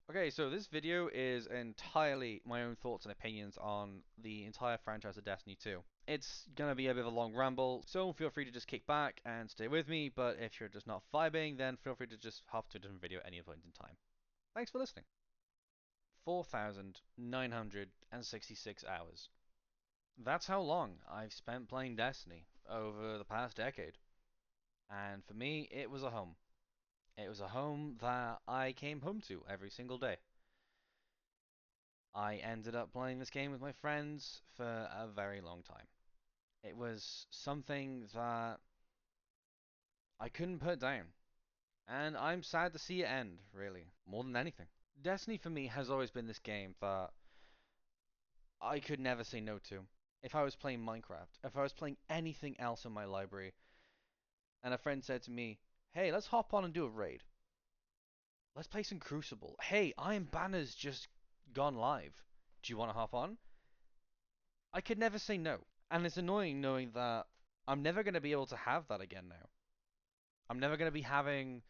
Okay, so this video is entirely my own thoughts and opinions on the entire franchise of Destiny 2. It's gonna be a bit of a long ramble, so feel free to just kick back and stay with me, but if you're just not vibing, then feel free to just hop to a different video at any point in time. Thanks for listening. 4,966 hours. That's how long I've spent playing Destiny over the past decade. And for me, it was a home. It was a home that I came home to every single day. I ended up playing this game with my friends for a very long time. It was something that I couldn't put down, and I'm sad to see it end, really, more than anything. Destiny for me has always been this game that I could never say no to. If I was playing Minecraft, if I was playing anything else in my library, and a friend said to me, "Hey, let's hop on and do a raid. Let's play some Crucible. Hey, Iron Banner's just gone live. Do you want to hop on?" I could never say no. And it's annoying knowing that I'm never going to be able to have that again now. I'm never going to be having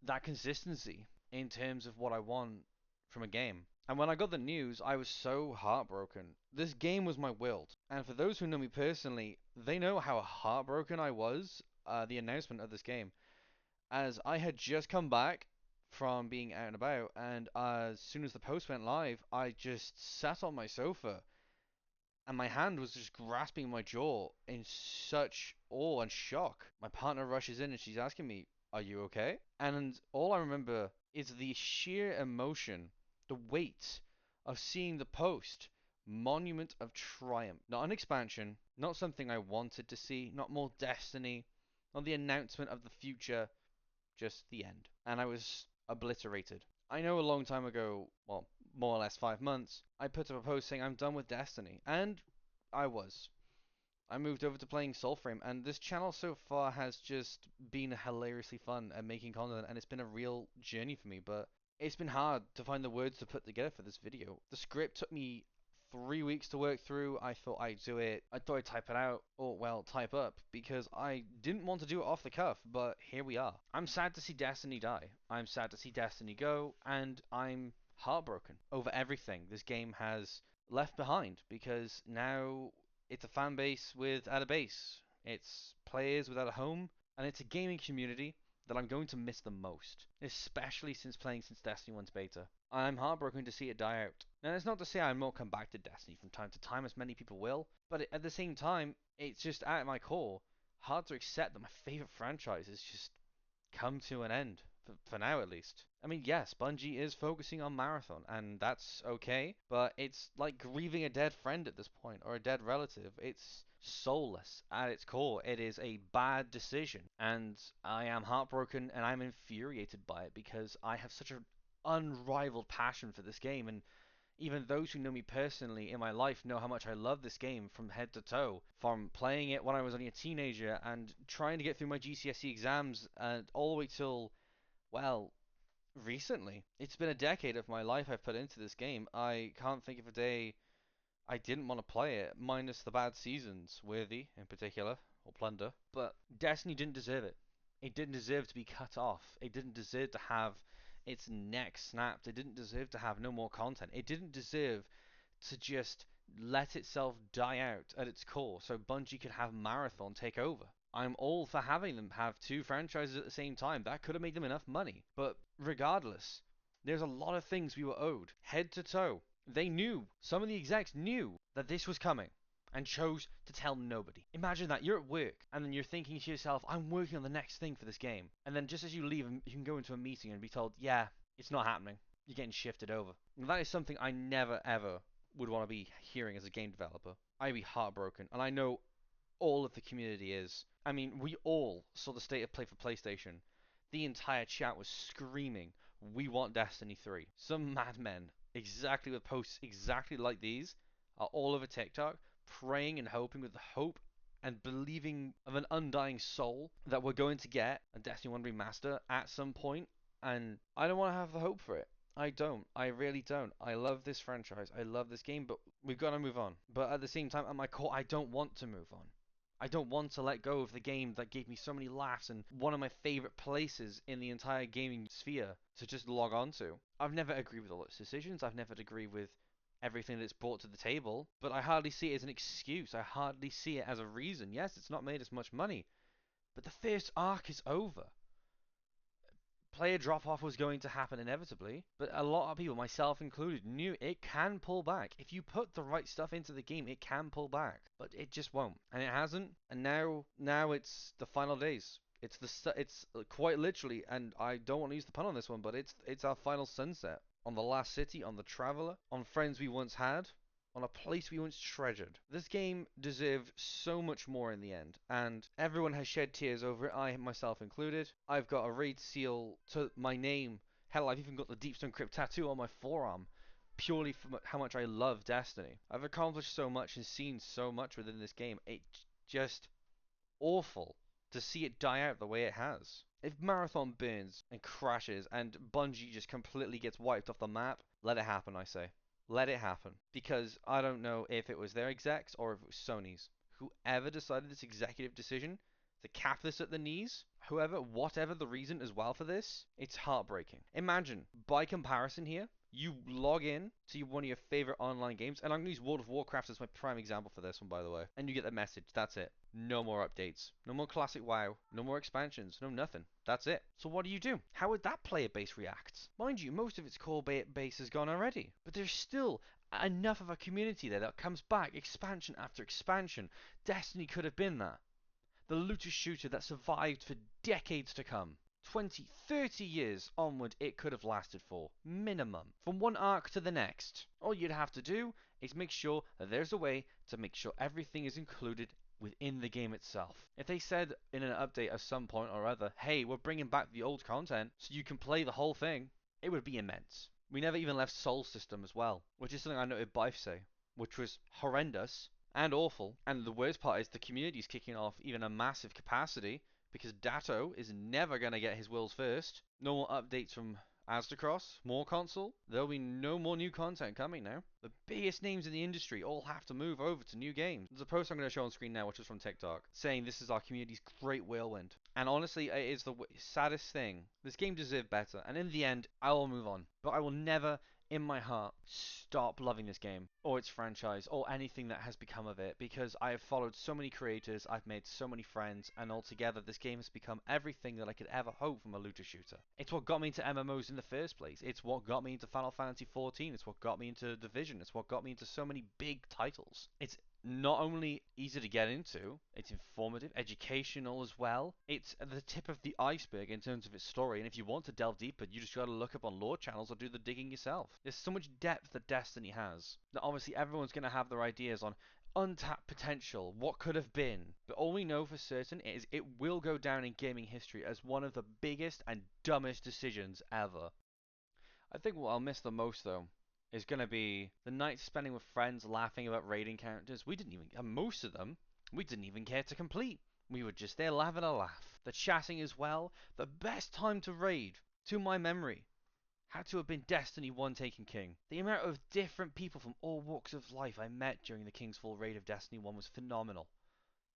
that consistency in terms of what I want from a game. And when I got the news, I was so heartbroken. This game was my world. And for those who know me personally, they know how heartbroken I was the announcement of this game. As I had just come back from being out and about, and as soon as the post went live, I just sat on my sofa and my hand was just grasping my jaw in such awe and shock. My partner rushes in and she's asking me, "Are you okay?" And all I remember is the sheer emotion, the weight of seeing the post. Monument of Triumph. Not an expansion, not something I wanted to see, not more Destiny, not the announcement of the future, just the end. And I was obliterated. I know a long time ago, well, more or less 5 months, I put up a post saying I'm done with Destiny, and I was. I moved over to playing Soulframe, and this channel so far has just been hilariously fun at making content, and it's been a real journey for me, but it's been hard to find the words to put together for this video. The script took me 3 weeks to work through. I thought I'd do it. I thought I'd type it out, or well, type up, because I didn't want to do it off the cuff, but here we are. I'm sad to see Destiny die. I'm sad to see Destiny go, and I'm heartbroken over everything this game has left behind, because now it's a fan base without a base. It's players without a home, and it's a gaming community that I'm going to miss the most, especially since playing since Destiny 1's beta. I'm heartbroken to see it die out. Now, that's not to say I won't come back to Destiny from time to time, as many people will, but at the same time, it's just at my core hard to accept that my favorite franchise has just come to an end, for now at least. I mean, yes, Bungie is focusing on Marathon, and that's okay, but it's like grieving a dead friend at this point, or a dead relative. It's soulless at its core. It is a bad decision, and I am heartbroken and I'm infuriated by it because I have such an unrivaled passion for this game, and even those who know me personally in my life know how much I love this game from head to toe. From playing it when I was only a teenager and trying to get through my GCSE exams and all the way till, well, recently. It's been a decade of my life I've put into this game. I can't think of a day I didn't want to play it, minus the bad seasons, Worthy in particular, or Plunder. But Destiny didn't deserve it. It didn't deserve to be cut off. It didn't deserve to have its neck snapped. It didn't deserve to have no more content. It didn't deserve to just let itself die out at its core so Bungie could have Marathon take over. I'm all for having them have two franchises at the same time. That could have made them enough money. But regardless, there's a lot of things we were owed, head to toe. They knew, some of the execs knew that this was coming and chose to tell nobody. Imagine that you're at work and then you're thinking to yourself, I'm working on the next thing for this game. And then just as you leave, you can go into a meeting and be told, yeah, it's not happening. You're getting shifted over. And that is something I never ever would want to be hearing as a game developer. I'd be heartbroken. And I know all of the community is. I mean, we all saw the state of play for PlayStation. The entire chat was screaming, "We want Destiny 3." Some madmen, exactly with posts exactly like these, are all over TikTok, praying and hoping with the hope and believing of an undying soul that we're going to get a Destiny 1 remaster at some point, and I don't want to have the hope for it. I don't. I really don't. I love this franchise. I love this game, but we've got to move on. But at the same time, at my core, I don't want to move on. I don't want to let go of the game that gave me so many laughs and one of my favorite places in the entire gaming sphere to just log on to. I've never agreed with all its decisions. I've never agreed with everything that it's brought to the table, but I hardly see it as an excuse. I hardly see it as a reason. Yes, it's not made as much money, but the first arc is over. Player drop off was going to happen inevitably, but a lot of people, myself included, knew it can pull back. If you put the right stuff into the game, it can pull back, but it just won't, and it hasn't. And now it's the final days. It's quite literally, and I don't want to use the pun on this one, but it's our final sunset on the last city, on the traveler, on friends we once had, on a place we once treasured. This game deserved so much more in the end, and everyone has shed tears over it, I myself included. I've got a raid seal to my name. Hell, I've even got the Deepstone Crypt tattoo on my forearm, purely for how much I love Destiny. I've accomplished so much and seen so much within this game. It's just awful to see it die out the way it has. If Marathon burns and crashes and Bungie just completely gets wiped off the map, let it happen, I say. Let it happen. Because I don't know if it was their execs or if it was Sony's. Whoever decided this executive decision to cap this at the knees, whatever the reason as well for this, it's heartbreaking. Imagine, by comparison here, you log in to one of your favorite online games, and I'm going to use World of Warcraft as my prime example for this one, by the way, and you get the message. That's it. No more updates. No more classic WoW. No more expansions. No nothing. That's it. So what do? How would that player base react? Mind you, most of its core base is gone already, but there's still enough of a community there that comes back expansion after expansion. Destiny could have been that. The looter shooter that survived for decades to come. 20, 30 years onward it could have lasted for, minimum, from one arc to the next. All you'd have to do is make sure that there's a way to make sure everything is included within the game itself. If they said in an update at some point or other, hey, we're bringing back the old content so you can play the whole thing, it would be immense. We never even left Soul System as well, which is something I noted Bife say, which was horrendous and awful. And the worst part is the community is kicking off even a massive capacity because Datto is never going to get his wills first. No more updates from Aztecross, more console. There'll be no more new content coming now. The biggest names in the industry all have to move over to new games. There's a post I'm going to show on screen now, which is from TikTok, saying this is our community's great whirlwind. And honestly, it is the saddest thing. This game deserved better, and in the end, I will move on. But I will never, in my heart, stop loving this game or its franchise or anything that has become of it because I have followed so many creators, I've made so many friends, and altogether this game has become everything that I could ever hope from a looter shooter. It's what got me into MMOs in the first place. It's what got me into Final Fantasy XIV. It's what got me into Division. It's what got me into so many big titles. It's not only easy to get into, it's informative, educational as well. It's at the tip of the iceberg in terms of its story, and if you want to delve deeper, you just gotta look up on lore channels or do the digging yourself. There's so much depth that Destiny has that obviously everyone's gonna have their ideas on untapped potential, what could have been. But all we know for certain is it will go down in gaming history as one of the biggest and dumbest decisions ever. I think what I'll miss the most though is going to be the nights spending with friends laughing about raiding characters. We didn't even, and most of them, we didn't even care to complete. We were just there having a laugh. The chatting as well. The best time to raid, to my memory, had to have been Destiny 1 Taken King. The amount of different people from all walks of life I met during the King's Fall raid of Destiny 1 was phenomenal.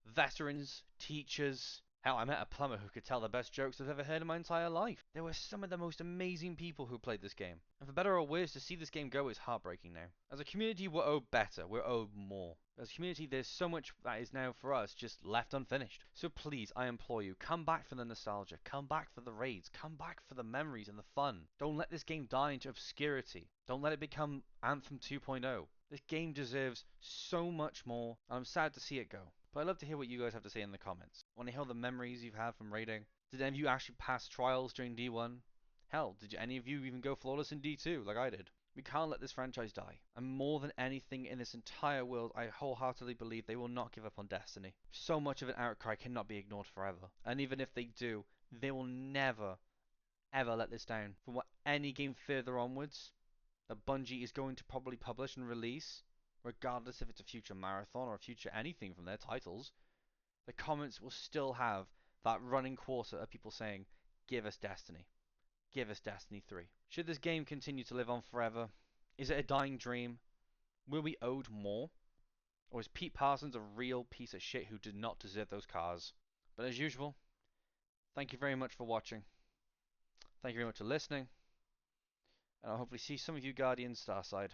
Veterans, teachers. Hell, I met a plumber who could tell the best jokes I've ever heard in my entire life. There were some of the most amazing people who played this game. And for better or worse, to see this game go is heartbreaking now. As a community, we're owed better. We're owed more. As a community, there's so much that is now for us just left unfinished. So please, I implore you, come back for the nostalgia. Come back for the raids. Come back for the memories and the fun. Don't let this game die into obscurity. Don't let it become Anthem 2.0. This game deserves so much more, and I'm sad to see it go. But I'd love to hear what you guys have to say in the comments. I want to hear the memories you've had from raiding. Did any of you actually pass trials during D1? Hell, did any of you even go flawless in D2 like I did? We can't let this franchise die. And more than anything in this entire world, I wholeheartedly believe they will not give up on Destiny. So much of an outcry cannot be ignored forever. And even if they do, they will never, ever let this down. From what any game further onwards that Bungie is going to probably publish and release, regardless if it's a future marathon or a future anything from their titles, the comments will still have that running quarter of people saying, give us Destiny. Give us Destiny 3. Should this game continue to live on forever? Is it a dying dream? Will we owed more? Or is Pete Parsons a real piece of shit who did not deserve those cars? But as usual, thank you very much for watching. Thank you very much for listening. And I'll hopefully see some of you Guardians Starside.